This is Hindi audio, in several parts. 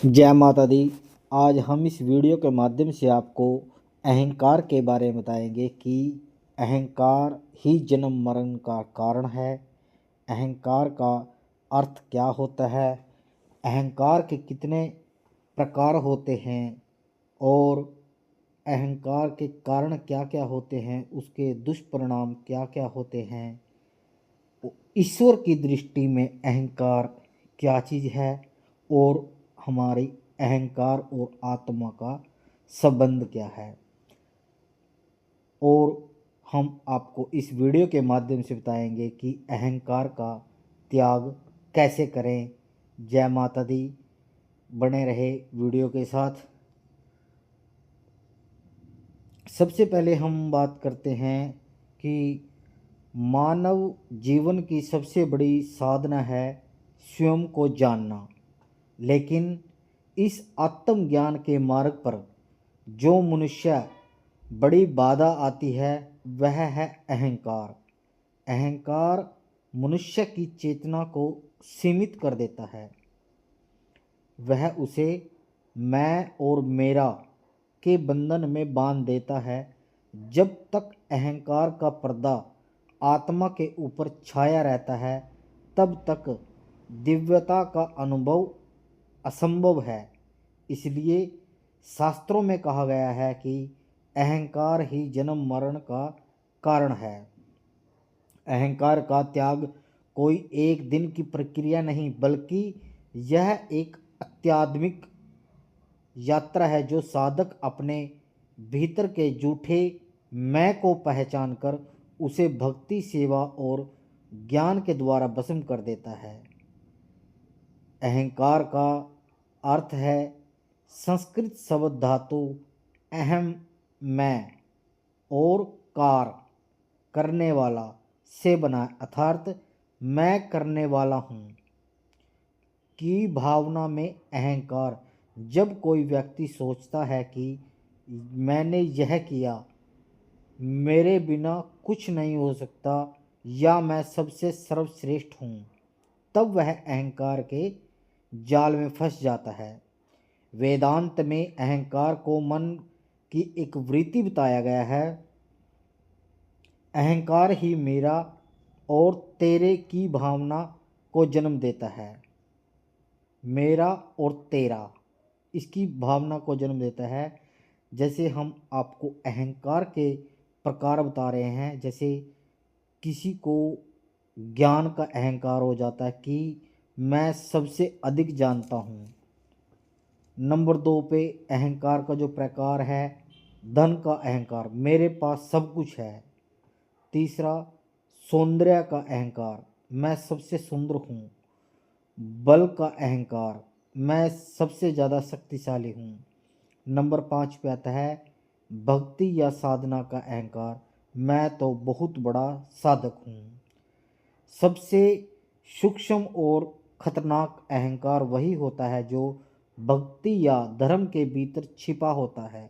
जय माता दी। आज हम इस वीडियो के माध्यम से आपको अहंकार के बारे में बताएंगे कि अहंकार ही जन्म मरण का कारण है। अहंकार का अर्थ क्या होता है, अहंकार के कितने प्रकार होते हैं और अहंकार के कारण क्या क्या होते हैं, उसके दुष्परिणाम क्या क्या होते हैं, ईश्वर की दृष्टि में अहंकार क्या चीज़ है और हमारी अहंकार और आत्मा का संबंध क्या है। और हम आपको इस वीडियो के माध्यम से बताएंगे कि अहंकार का त्याग कैसे करें। जय माता दी। बने रहे वीडियो के साथ। सबसे पहले हम बात करते हैं कि मानव जीवन की सबसे बड़ी साधना है स्वयं को जानना। लेकिन इस आत्मज्ञान के मार्ग पर जो मनुष्य बड़ी बाधा आती है वह है अहंकार। अहंकार मनुष्य की चेतना को सीमित कर देता है। वह उसे मैं और मेरा के बंधन में बांध देता है। जब तक अहंकार का पर्दा आत्मा के ऊपर छाया रहता है तब तक दिव्यता का अनुभव असंभव है। इसलिए शास्त्रों में कहा गया है कि अहंकार ही जन्म मरण का कारण है। अहंकार का त्याग कोई एक दिन की प्रक्रिया नहीं, बल्कि यह एक आध्यात्मिक यात्रा है जो साधक अपने भीतर के झूठे मैं को पहचान कर उसे भक्ति, सेवा और ज्ञान के द्वारा भस्म कर देता है। अहंकार का अर्थ है संस्कृत शब्द धातु अहम मैं और कार करने वाला से बना, अर्थात मैं करने वाला हूँ की भावना में अहंकार। जब कोई व्यक्ति सोचता है कि मैंने यह किया, मेरे बिना कुछ नहीं हो सकता या मैं सबसे सर्वश्रेष्ठ हूँ, तब वह अहंकार के जाल में फंस जाता है। वेदांत में अहंकार को मन की एक वृत्ति बताया गया है। अहंकार ही मेरा और तेरे की भावना को जन्म देता है। मेरा और तेरा इसकी भावना को जन्म देता है। जैसे हम आपको अहंकार के प्रकार बता रहे हैं, जैसे किसी को ज्ञान का अहंकार हो जाता है कि मैं सबसे अधिक जानता हूँ। नंबर 2 पे अहंकार का जो प्रकार है, धन का अहंकार, मेरे पास सब कुछ है। तीसरा, सौंदर्य का अहंकार, मैं सबसे सुंदर हूँ। बल का अहंकार, मैं सबसे ज़्यादा शक्तिशाली हूँ। नंबर 5 पे आता है भक्ति या साधना का अहंकार, मैं तो बहुत बड़ा साधक हूँ। सबसे सूक्ष्म और खतरनाक अहंकार वही होता है जो भक्ति या धर्म के भीतर छिपा होता है।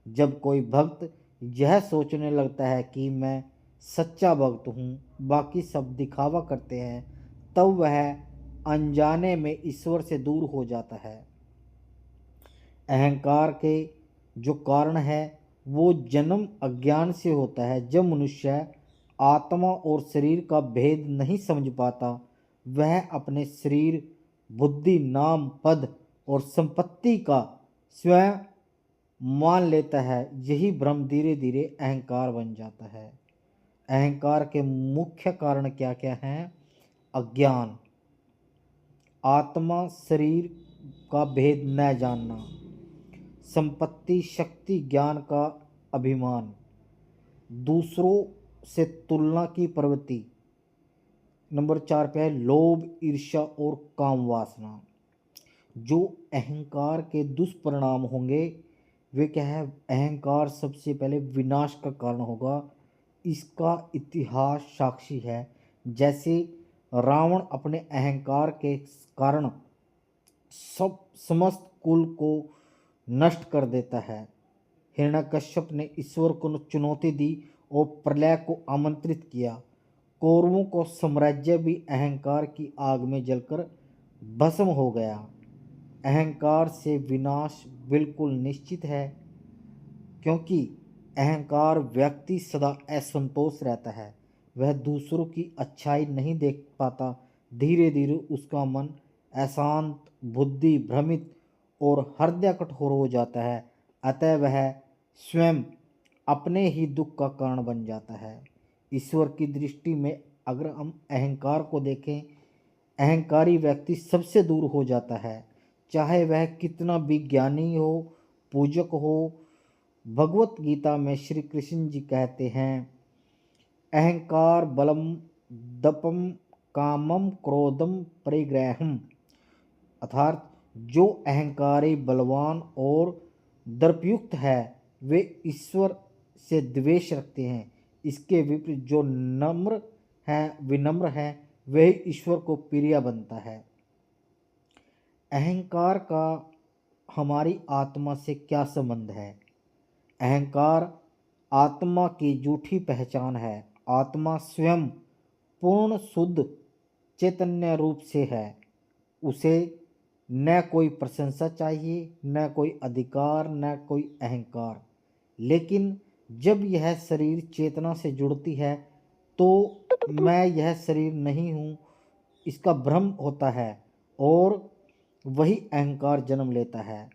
जब कोई भक्त यह सोचने लगता है कि मैं सच्चा भक्त हूँ, बाकी सब दिखावा करते हैं, तब वह अनजाने में ईश्वर से दूर हो जाता है। अहंकार के जो कारण है वो जन्म अज्ञान से होता है। जब मनुष्य आत्मा और शरीर का भेद नहीं समझ पाता, वह अपने शरीर, बुद्धि, नाम, पद और संपत्ति का स्वयं मान लेता है। यही भ्रम धीरे धीरे अहंकार बन जाता है। अहंकार के मुख्य कारण क्या क्या हैं? अज्ञान, आत्मा शरीर का भेद न जानना, संपत्ति, शक्ति, ज्ञान का अभिमान, दूसरों से तुलना की प्रवृत्ति। नंबर 4 पे है लोभ, ईर्ष्या और काम वासना। जो अहंकार के दुष्परिणाम होंगे वे क्या है? अहंकार सबसे पहले विनाश का कारण होगा। इसका इतिहास साक्षी है। जैसे रावण अपने अहंकार के कारण सब समस्त कुल को नष्ट कर देता है। हिरण्यकश्यप ने ईश्वर को चुनौती दी और प्रलय को आमंत्रित किया। कौरवों को साम्राज्य भी अहंकार की आग में जलकर भस्म हो गया। अहंकार से विनाश बिल्कुल निश्चित है, क्योंकि अहंकार व्यक्ति सदा असंतोष रहता है। वह दूसरों की अच्छाई नहीं देख पाता। धीरे धीरे उसका मन अशांत, बुद्धि भ्रमित और हृदय कठोर हो जाता है। अतः वह स्वयं अपने ही दुख का कारण बन जाता है। ईश्वर की दृष्टि में अगर हम अहंकार को देखें, अहंकारी व्यक्ति सबसे दूर हो जाता है, चाहे वह कितना भी ज्ञानी हो, पूजक हो। भगवत गीता में श्री कृष्ण जी कहते हैं, अहंकार बलम दपम कामम क्रोधम परिग्रहम, अर्थात जो अहंकारी बलवान और दर्पयुक्त है वे ईश्वर से द्वेष रखते हैं। इसके विपरीत जो नम्र है, विनम्र है, वह ईश्वर को प्रिय बनता है। अहंकार का हमारी आत्मा से क्या संबंध है? अहंकार आत्मा की झूठी पहचान है। आत्मा स्वयं पूर्ण शुद्ध चैतन्य रूप से है। उसे न कोई प्रशंसा चाहिए, न कोई अधिकार, न कोई अहंकार। लेकिन जब यह शरीर चेतना से जुड़ती है तो मैं यह शरीर नहीं हूँ, इसका भ्रम होता है और वही अहंकार जन्म लेता है।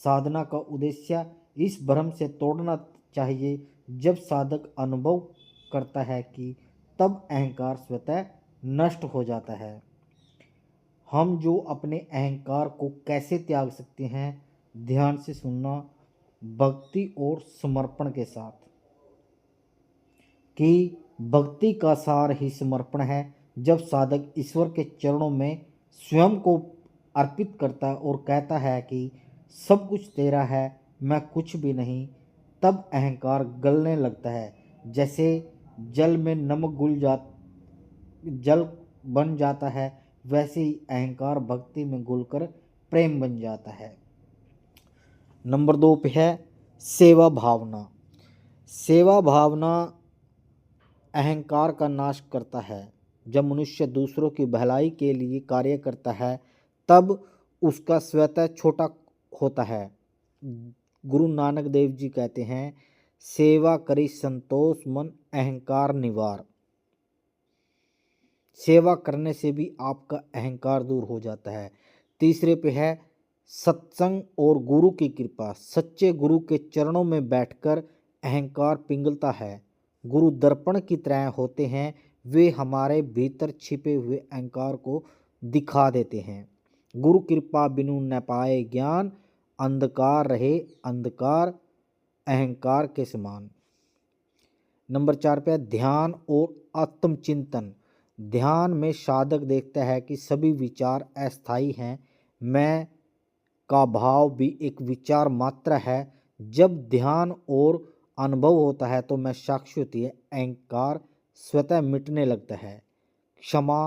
साधना का उद्देश्य इस भ्रम से तोड़ना चाहिए। जब साधक अनुभव करता है कि तब अहंकार स्वतः नष्ट हो जाता है। हम जो अपने अहंकार को कैसे त्याग सकते हैं, ध्यान से सुनना, भक्ति और समर्पण के साथ। कि भक्ति का सार ही समर्पण है। जब साधक ईश्वर के चरणों में स्वयं को अर्पित करता और कहता है कि सब कुछ तेरा है, मैं कुछ भी नहीं, तब अहंकार गलने लगता है। जैसे जल में नमक जल बन जाता है, वैसे ही अहंकार भक्ति में घुलकर प्रेम बन जाता है। नंबर 2 पे है सेवा भावना। सेवा भावना अहंकार का नाश करता है। जब मनुष्य दूसरों की भलाई के लिए कार्य करता है तब उसका स्वतः छोटा होता है। गुरु नानक देव जी कहते हैं, सेवा करी संतोष मन अहंकार निवार। सेवा करने से भी आपका अहंकार दूर हो जाता है। तीसरे पे है सत्संग और गुरु की कृपा। सच्चे गुरु के चरणों में बैठकर अहंकार पिघलता है। गुरु दर्पण की तरह होते हैं, वे हमारे भीतर छिपे हुए अहंकार को दिखा देते हैं। गुरु कृपा बिनु न पाए ज्ञान, अंधकार रहे अंधकार अहंकार के समान। नंबर 4 पे ध्यान और आत्मचिंतन। ध्यान में साधक देखता है कि सभी विचार अस्थायी हैं। मैं का भाव भी एक विचार मात्र है। जब ध्यान और अनुभव होता है तो मैं साक्षी होती है, अहंकार स्वतः मिटने लगता है। क्षमा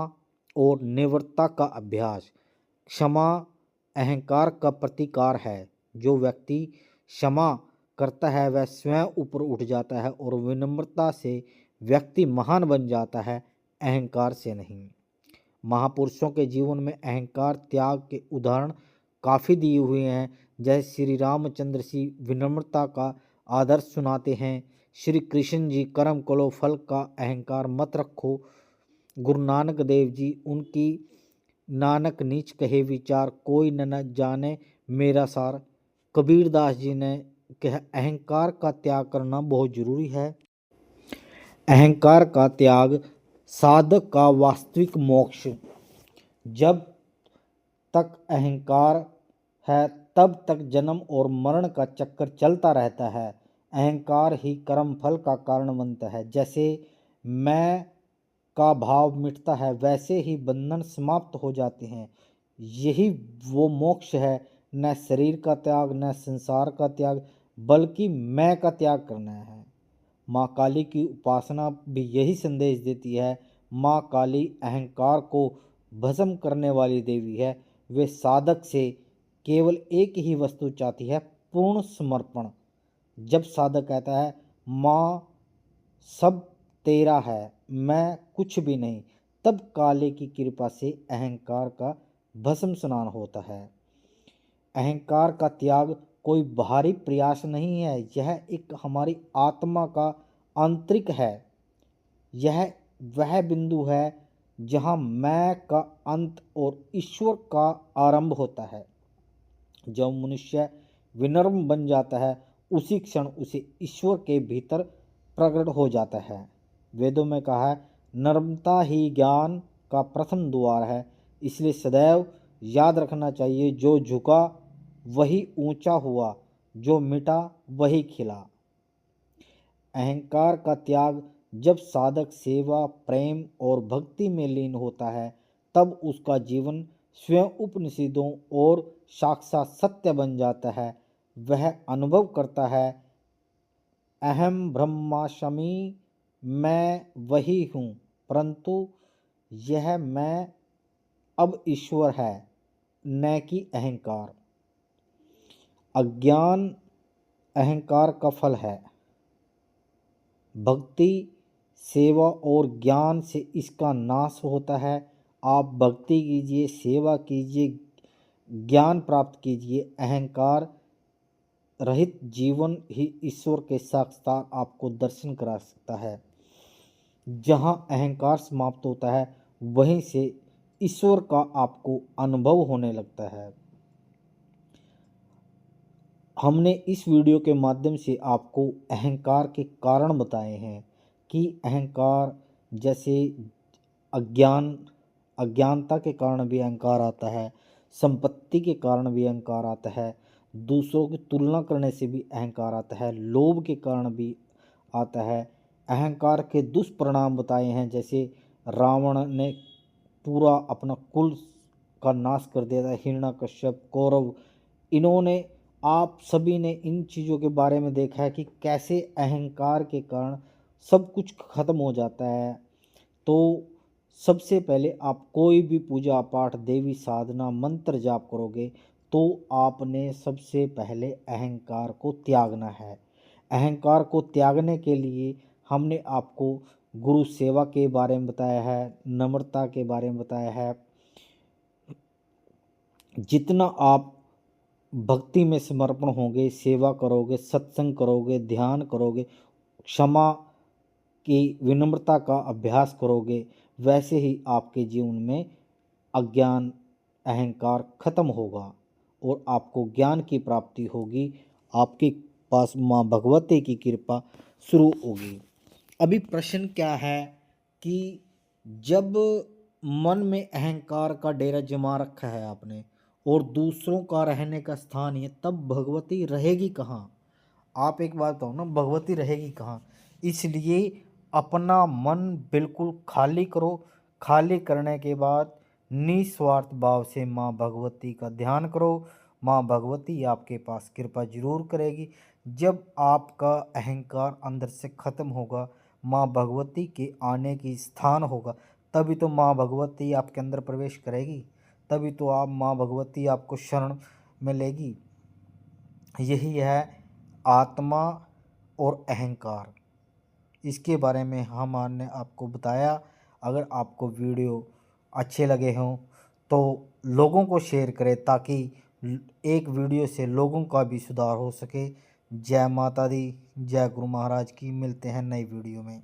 और निवृत्ता का अभ्यास। क्षमा अहंकार का प्रतिकार है। जो व्यक्ति क्षमा करता है वह स्वयं ऊपर उठ जाता है और विनम्रता से व्यक्ति महान बन जाता है, अहंकार से नहीं। महापुरुषों के जीवन में अहंकार त्याग के उदाहरण काफ़ी दिए हुए हैं। जैसे श्री रामचंद्र जी विनम्रता का आदर्श सुनाते हैं। श्री कृष्ण जी कर्म करो फल का अहंकार मत रखो। गुरु नानक देव जी उनकी नानक नीच कहे विचार कोई न जाने मेरा सार। कबीरदास जी ने कहा अहंकार का त्याग करना बहुत जरूरी है। अहंकार का त्याग साधक का वास्तविक मोक्ष। जब तक अहंकार है तब तक जन्म और मरण का चक्कर चलता रहता है। अहंकार ही कर्म फल का कारण बनता है। जैसे मैं का भाव मिटता है वैसे ही बंधन समाप्त हो जाते हैं। यही वो मोक्ष है, न शरीर का त्याग, न संसार का त्याग, बल्कि मैं का त्याग करना है। माँ काली की उपासना भी यही संदेश देती है। माँ काली अहंकार को भस्म करने वाली देवी है। वे साधक से केवल एक ही वस्तु चाहती है, पूर्ण समर्पण। जब साधक कहता है माँ सब तेरा है, मैं कुछ भी नहीं, तब काले की कृपा से अहंकार का भस्म स्नान होता है। अहंकार का त्याग कोई बाहरी प्रयास नहीं है, यह एक हमारी आत्मा का आंतरिक है। यह वह बिंदु है जहाँ मैं का अंत और ईश्वर का आरंभ होता है। जब मनुष्य विनम्र बन जाता है, उसी क्षण उसे ईश्वर के भीतर प्रकट हो जाता है। वेदों में कहा है, नम्रता ही ज्ञान का प्रथम द्वार है। इसलिए सदैव याद रखना चाहिए, जो झुका वही ऊंचा हुआ, जो मिटा वही खिला। अहंकार का त्याग जब साधक सेवा, प्रेम और भक्ति में लीन होता है, तब उसका जीवन स्वयं उपनिषदों और साक्षात सत्य बन जाता है। वह अनुभव करता है, अहम ब्रह्मास्मि, मैं वही हूँ, परंतु यह मैं अब ईश्वर है, न कि अहंकार। अज्ञान अहंकार का फल है। भक्ति, सेवा और ज्ञान से इसका नाश होता है। आप भक्ति कीजिए, सेवा कीजिए, ज्ञान प्राप्त कीजिए। अहंकार रहित जीवन ही ईश्वर के साक्षात आपको दर्शन करा सकता है। जहाँ अहंकार समाप्त होता है, वहीं से ईश्वर का आपको अनुभव होने लगता है। हमने इस वीडियो के माध्यम से आपको अहंकार के कारण बताए हैं कि अहंकार जैसे अज्ञानता के कारण भी अहंकार आता है, संपत्ति के कारण भी अहंकार आता है, दूसरों की तुलना करने से भी अहंकार आता है, लोभ के कारण भी आता है। अहंकार के दुष्परिणाम बताए हैं, जैसे रावण ने पूरा अपना कुल का नाश कर दिया था, हिरण्यकश्यप, कौरव, इन्होंने, आप सभी ने इन चीज़ों के बारे में देखा है कि कैसे अहंकार के कारण सब कुछ खत्म हो जाता है। तो सबसे पहले आप कोई भी पूजा पाठ, देवी साधना, मंत्र जाप करोगे, तो आपने सबसे पहले अहंकार को त्यागना है। अहंकार को त्यागने के लिए हमने आपको गुरु सेवा के बारे में बताया है, नम्रता के बारे में बताया है। जितना आप भक्ति में समर्पण होंगे, सेवा करोगे, सत्संग करोगे, ध्यान करोगे, क्षमा की, विनम्रता का अभ्यास करोगे, वैसे ही आपके जीवन में अज्ञान, अहंकार खत्म होगा और आपको ज्ञान की प्राप्ति होगी। आपके पास माँ भगवती की कृपा शुरू होगी। अभी प्रश्न क्या है कि जब मन में अहंकार का डेरा जमा रखा है आपने और दूसरों का रहने का स्थान है, तब भगवती रहेगी कहाँ? आप एक बात बताओ ना, भगवती रहेगी कहाँ? इसलिए अपना मन बिल्कुल खाली करो। खाली करने के बाद निस्वार्थ भाव से माँ भगवती का ध्यान करो। माँ भगवती आपके पास कृपा जरूर करेगी। जब आपका अहंकार अंदर से खत्म होगा, माँ भगवती के आने की स्थान होगा, तभी तो माँ भगवती आपके अंदर प्रवेश करेगी, तभी तो आप माँ भगवती आपको शरण में लेगी। यही है आत्मा और अहंकार। इसके बारे में हमने आपको बताया। अगर आपको वीडियो अच्छे लगे हों तो लोगों को शेयर करें, ताकि एक वीडियो से लोगों का भी सुधार हो सके। जय माता दी, जय गुरु महाराज की। मिलते हैं नई वीडियो में।